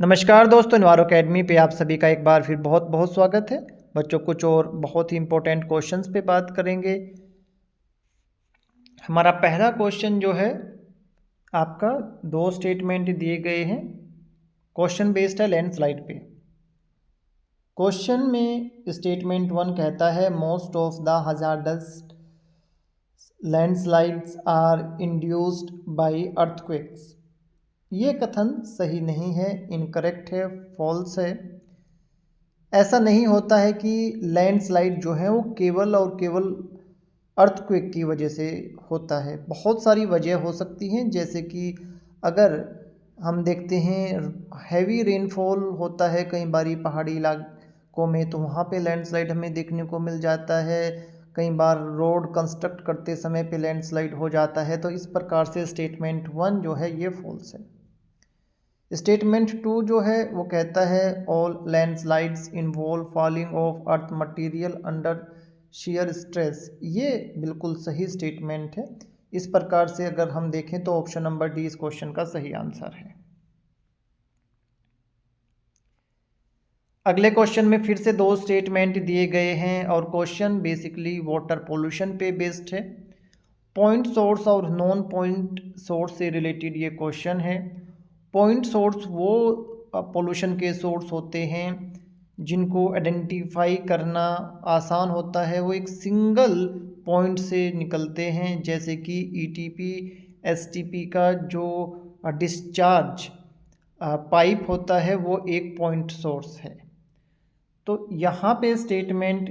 नमस्कार दोस्तों, निवारो अकेडमी पे आप सभी का एक बार फिर बहुत बहुत स्वागत है। बच्चों कुछ और बहुत ही इंपॉर्टेंट क्वेश्चंस पे बात करेंगे। हमारा पहला क्वेश्चन जो है आपका दो स्टेटमेंट दिए गए हैं। क्वेश्चन बेस्ड है लैंडस्लाइड पे। क्वेश्चन में स्टेटमेंट 1 कहता है most of the hazardous landslides are induced by earthquakes. ये कथन सही नहीं है, इनकरेक्ट है, फॉल्स है। ऐसा नहीं होता है कि लैंडस्लाइड जो है वो केवल और केवल अर्थक्वेक की वजह से होता है। बहुत सारी वजह हो सकती हैं, जैसे कि अगर हम देखते हैं हैवी रेनफॉल होता है कई बारी पहाड़ी इलाकों में, तो वहाँ पे लैंडस्लाइड हमें देखने को मिल जाता है। कई बार रोड कंस्ट्रक्ट करते समय पे लैंडस्लाइड हो जाता है। तो इस प्रकार से स्टेटमेंट 1 जो है ये फॉल्स है। स्टेटमेंट 2 जो है वो कहता है all landslides involve falling of earth material under shear stress. ये बिल्कुल सही स्टेटमेंट है। इस प्रकार से अगर हम देखें तो ऑप्शन नंबर डी इस क्वेश्चन का सही आंसर है। अगले क्वेश्चन में फिर से दो स्टेटमेंट दिए गए हैं और क्वेश्चन बेसिकली वाटर पोल्यूशन पे बेस्ड है। पॉइंट सोर्स और नॉन पॉइंट सोर्स से रिलेटेड ये क्वेश्चन है। पॉइंट सोर्स वो पोल्यूशन के सोर्स होते हैं जिनको आइडेंटिफाई करना आसान होता है। वो एक सिंगल पॉइंट से निकलते हैं, जैसे कि ईटीपी एसटीपी का जो डिस्चार्ज पाइप होता है वो एक पॉइंट सोर्स है। तो यहाँ पे स्टेटमेंट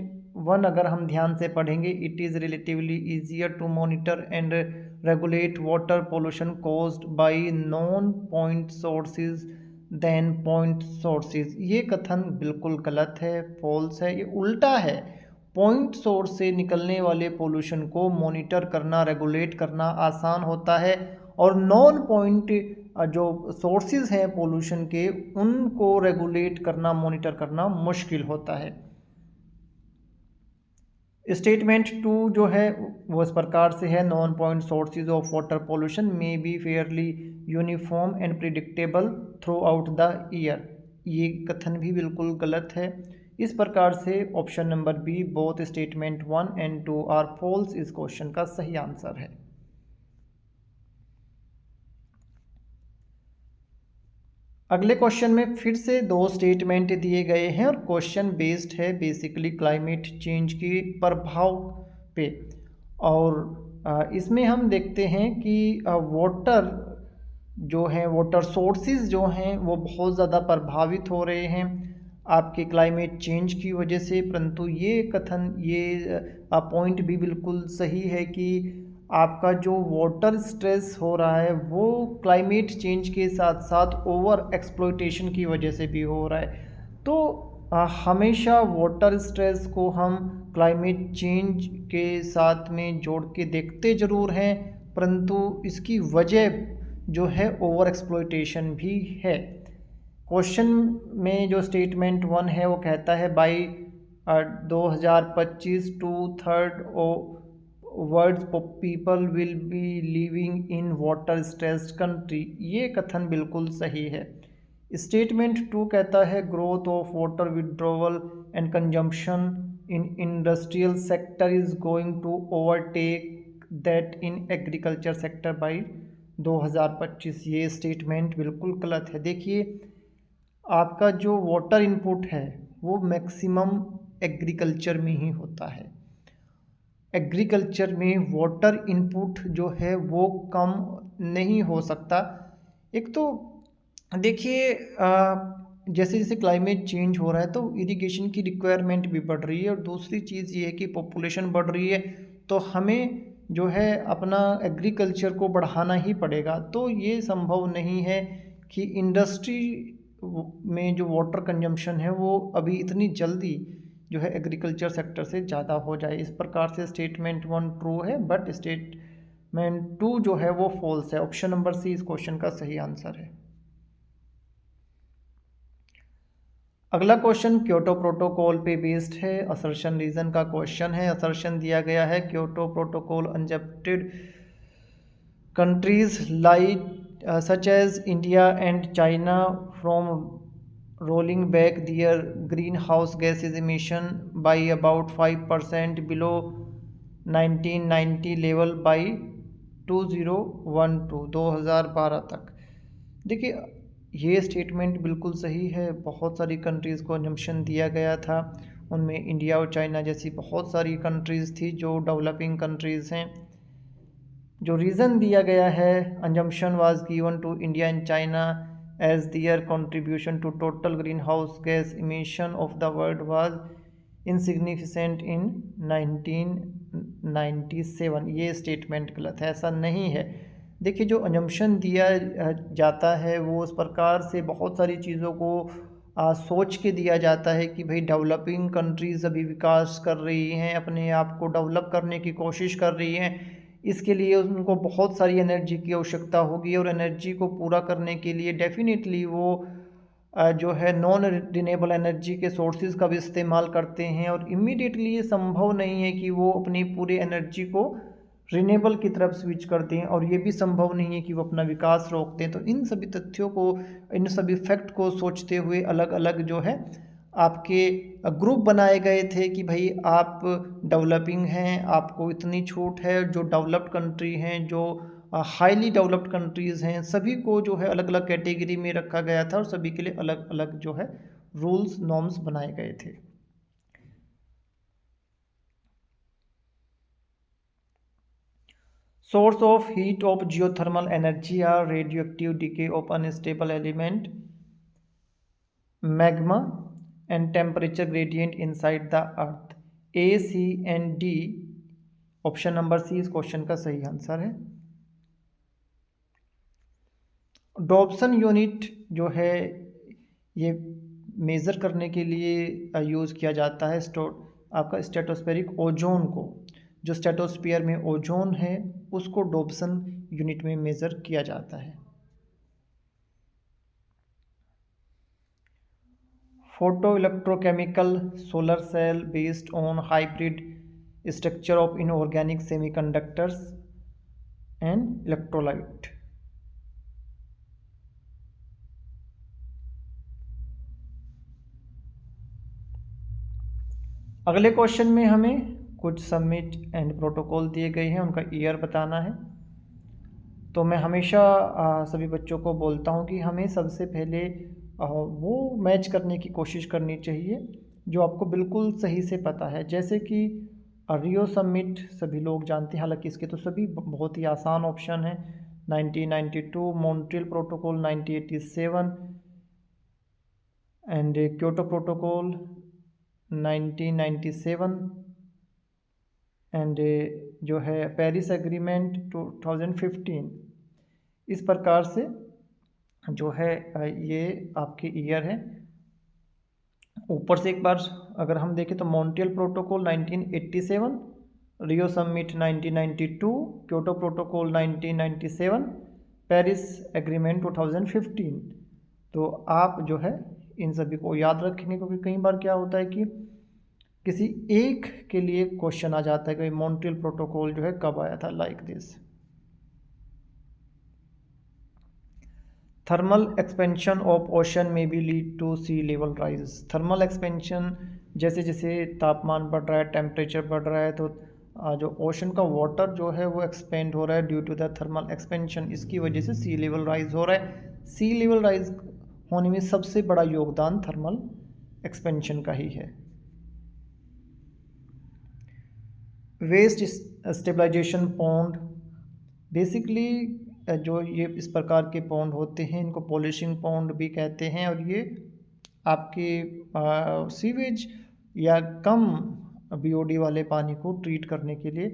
1 अगर हम ध्यान से पढ़ेंगे, it is relatively easier to monitor and regulate water pollution caused by non point sources than point sources. ये कथन बिल्कुल गलत है, फॉल्स है, ये उल्टा है। पॉइंट सोर्स से निकलने वाले पोल्यूशन को मॉनिटर करना, रेगुलेट करना आसान होता है, और नॉन पॉइंट जो सोर्सेज हैं पोल्यूशन के उनको रेगुलेट करना, मॉनिटर करना मुश्किल होता है। स्टेटमेंट 2 जो है वो इस प्रकार से है non point sources of water pollution may be fairly uniform and predictable throughout the year. ये कथन भी बिल्कुल गलत है। इस प्रकार से option number B both statement 1 and 2 are false इस क्वेश्चन का सही आंसर है। अगले क्वेश्चन में फिर से दो स्टेटमेंट दिए गए हैं और क्वेश्चन बेस्ड है बेसिकली क्लाइमेट चेंज के प्रभाव पे। और इसमें हम देखते हैं कि वाटर जो है, वाटर सोर्सेज जो हैं वो बहुत ज़्यादा प्रभावित हो रहे हैं आपके क्लाइमेट चेंज की वजह से। परंतु ये कथन, ये पॉइंट भी बिल्कुल सही है कि आपका जो वाटर स्ट्रेस हो रहा है वो क्लाइमेट चेंज के साथ साथ ओवर एक्सप्लॉइटेशन की वजह से भी हो रहा है। तो हमेशा वाटर स्ट्रेस को हम क्लाइमेट चेंज के साथ में जोड़ के देखते ज़रूर हैं, परंतु इसकी वजह जो है ओवर एक्सप्लॉइटेशन भी है। क्वेश्चन में जो स्टेटमेंट 1 है वो कहता है by 2025 two third world people will be living in water stressed country. ये कथन बिल्कुल सही है। स्टेटमेंट 2 कहता है growth of water withdrawal and consumption in industrial sector is going to overtake that in agriculture sector by 2025। ये statement बिल्कुल गलत है। देखिए, आपका जो वाटर इनपुट है वो मैक्सिमम एग्रीकल्चर में ही होता है। एग्रीकल्चर में वाटर इनपुट जो है वो कम नहीं हो सकता। एक तो देखिए, जैसे जैसे क्लाइमेट चेंज हो रहा है तो इरिगेशन की रिक्वायरमेंट भी बढ़ रही है, और दूसरी चीज़ ये है कि पॉपुलेशन बढ़ रही है, तो हमें जो है अपना एग्रीकल्चर को बढ़ाना ही पड़ेगा। तो ये संभव नहीं है कि इंडस्ट्री में जो वाटर कंजम्पशन है वो अभी इतनी जल्दी जो है एग्रीकल्चर सेक्टर से ज़्यादा हो जाए। इस प्रकार से स्टेटमेंट 1 ट्रू है, बट स्टेटमेंट 2 जो है वो फॉल्स है। ऑप्शन नंबर सी इस क्वेश्चन का सही आंसर है। अगला क्वेश्चन क्योटो प्रोटोकॉल पे बेस्ड है, असर्शन रीजन का क्वेश्चन है। असर्शन दिया गया है Kyoto protocol unaccepted countries like such as India and China from rolling back their greenhouse gases emission by about 5% below 1990 level by 2012 तक। देखिए, ये स्टेटमेंट बिल्कुल सही है। बहुत सारी कंट्रीज़ को असम्पशन दिया गया था, उनमें इंडिया और चाइना जैसी बहुत सारी कंट्रीज़ थी जो डेवलपिंग कंट्रीज़ हैं। जो रीज़न दिया गया है, assumption was given to India and China as their contribution to total greenhouse gas emission of the world was insignificant in 1997। ये स्टेटमेंट गलत है, ऐसा नहीं है। देखिए, जो assumption दिया जाता है वो उस प्रकार से बहुत सारी चीज़ों को सोच के दिया जाता है कि भाई डेवलपिंग कंट्रीज़ अभी विकास कर रही हैं, अपने आप को डेवलप करने की कोशिश कर रही हैं, इसके लिए उनको बहुत सारी एनर्जी की आवश्यकता होगी और एनर्जी को पूरा करने के लिए डेफिनेटली वो जो है नॉन रिन्यूएबल एनर्जी के सोर्सेज का भी इस्तेमाल करते हैं और इमीडिएटली ये संभव नहीं है कि वो अपनी पूरी एनर्जी को रिन्यूएबल की तरफ स्विच करते हैं और ये भी संभव नहीं है कि वो अपना विकास रोकते हैं। तो इन सभी तथ्यों को, इन सभी फैक्ट को सोचते हुए अलग अलग जो है आपके ग्रुप बनाए गए थे कि भाई आप डेवलपिंग हैं, आपको इतनी छूट है। जो डेवलप्ड कंट्री हैं, जो हाईली डेवलप्ड कंट्रीज़ हैं, सभी को जो है अलग अलग कैटेगरी में रखा गया था और सभी के लिए अलग अलग जो है रूल्स नॉर्म्स बनाए गए थे। Source of heat of geothermal energy are radioactive decay of unstable element, magma, and temperature gradient inside the earth। A, C and D, option number C इस क्वेश्चन का सही आंसर है। डॉप्सन यूनिट जो है ये मेज़र करने के लिए यूज़ किया जाता है आपका स्ट्रेटोस्फेरिक ओजोन को। जो स्ट्रेटोस्फीयर में ओजोन है उसको डॉप्सन यूनिट में मेज़र किया जाता है। Photo electrochemical solar cell based on hybrid structure of inorganic semiconductors and electrolyte. अगले क्वेश्चन में हमें कुछ सबमिट एंड प्रोटोकॉल दिए गए हैं, उनका ईयर बताना है। तो मैं हमेशा सभी बच्चों को बोलता हूँ कि हमें सबसे पहले वो मैच करने की कोशिश करनी चाहिए जो आपको बिल्कुल सही से पता है। जैसे कि रियो समिट सभी लोग जानते हैं, हालांकि इसके तो सभी बहुत ही आसान ऑप्शन हैं। 1992, Montreal protocol 1987 and Kyoto protocol 1997 and जो है पेरिस एग्रीमेंट 2015। इस प्रकार से जो है ये आपके ईयर है। ऊपर से एक बार अगर हम देखें तो Montreal protocol 1987, Rio summit 1992, Kyoto protocol 1997, Paris agreement 2015। तो आप जो है इन सभी को याद रखेंगे, क्योंकि कई बार क्या होता है कि किसी एक के लिए क्वेश्चन आ जाता है कि मॉन्ट्रियल प्रोटोकॉल जो है कब आया था, like this. Thermal expansion of ocean में be lead to sea level rise. Thermal expansion, जैसे जैसे तापमान बढ़ रहा है, टेम्परेचर बढ़ रहा है, तो जो ओशन का वाटर जो है वो एक्सपेंड हो रहा है due to the thermal expansion. इसकी वजह से सी लेवल राइज हो रहा है। सी लेवल राइज होने में सबसे बड़ा योगदान थर्मल एक्सपेंशन का ही है। वेस्ट स्टेबलाइजेशन पॉन्ड, बेसिकली जो ये इस प्रकार के पॉन्ड होते हैं इनको पॉलिशिंग पॉन्ड भी कहते हैं, और ये आपके सीवेज या कम बीओडी वाले पानी को ट्रीट करने के लिए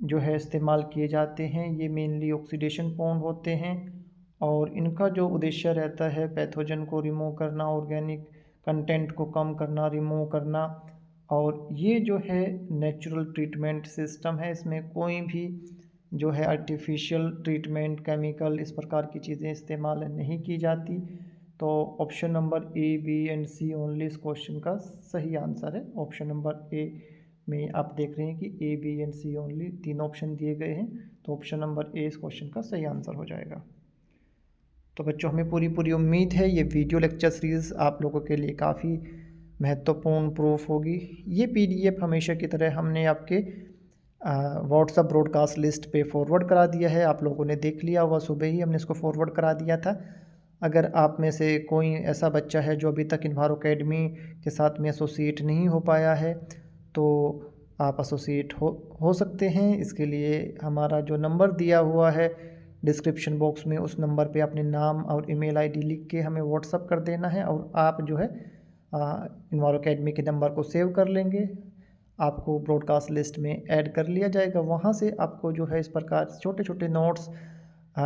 जो है इस्तेमाल किए जाते हैं। ये मेनली ऑक्सीडेशन पॉन्ड होते हैं और इनका जो उद्देश्य रहता है पैथोजन को रिमूव करना, ऑर्गेनिक कंटेंट को कम करना, रिमूव करना। और ये जो है नेचुरल ट्रीटमेंट सिस्टम है, इसमें कोई भी जो है आर्टिफिशियल ट्रीटमेंट, केमिकल, इस प्रकार की चीज़ें इस्तेमाल नहीं की जाती। तो option number A, B and C only इस क्वेश्चन का सही आंसर है। ऑप्शन नंबर ए में आप देख रहे हैं कि ए, बी एंड सी ओनली तीन ऑप्शन दिए गए हैं, तो ऑप्शन नंबर ए इस क्वेश्चन का सही आंसर हो जाएगा। तो बच्चों हमें पूरी पूरी उम्मीद है ये वीडियो लेक्चर सीरीज़ आप लोगों के लिए काफ़ी महत्वपूर्ण प्रूफ होगी। ये पीडीएफ हमेशा की तरह हमने आपके व्हाट्सअप ब्रॉडकास्ट लिस्ट पे फॉरवर्ड करा दिया है। आप लोगों ने देख लिया होगा, सुबह ही हमने इसको फॉरवर्ड करा दिया था। अगर आप में से कोई ऐसा बच्चा है जो अभी तक इन्वायरो अकेडमी के साथ में एसोसिएट नहीं हो पाया है, तो आप एसोसिएट हो सकते हैं। इसके लिए हमारा जो नंबर दिया हुआ है डिस्क्रिप्शन बॉक्स में, उस नंबर पे अपने नाम और ईमेल आईडी लिख के हमें व्हाट्सअप कर देना है और आप जो है इन्वायरो अकेडमी के नंबर को सेव कर लेंगे। आपको ब्रॉडकास्ट लिस्ट में ऐड कर लिया जाएगा। वहाँ से आपको जो है इस प्रकार छोटे छोटे नोट्स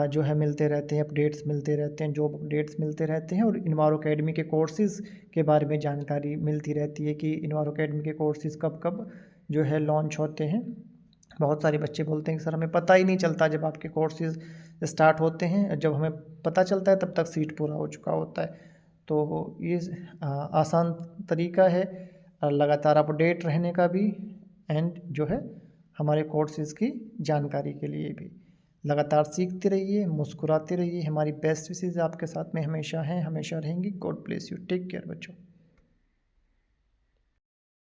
जो है मिलते रहते हैं, अपडेट्स मिलते रहते हैं, जॉब अपडेट्स मिलते रहते हैं और इन्वायरो अकेडमी के कोर्सेज़ के बारे में जानकारी मिलती रहती है कि इन्वायरो अकेडमी के कोर्सेज़ कब कब जो है लॉन्च होते हैं। बहुत सारे बच्चे बोलते हैं कि सर हमें पता ही नहीं चलता जब आपके कोर्सेज़ स्टार्ट होते हैं, जब हमें पता चलता है तब तक सीट पूरा हो चुका होता है। तो ये आसान तरीका है लगातार अपडेट रहने का भी, एंड जो है हमारे कोर्सेज़ की जानकारी के लिए भी। लगातार सीखते रहिए, मुस्कुराते रहिए। हमारी बेस्ट विशेज़ आपके साथ में हमेशा हैं, हमेशा रहेंगी। God bless you. Take care बच्चों।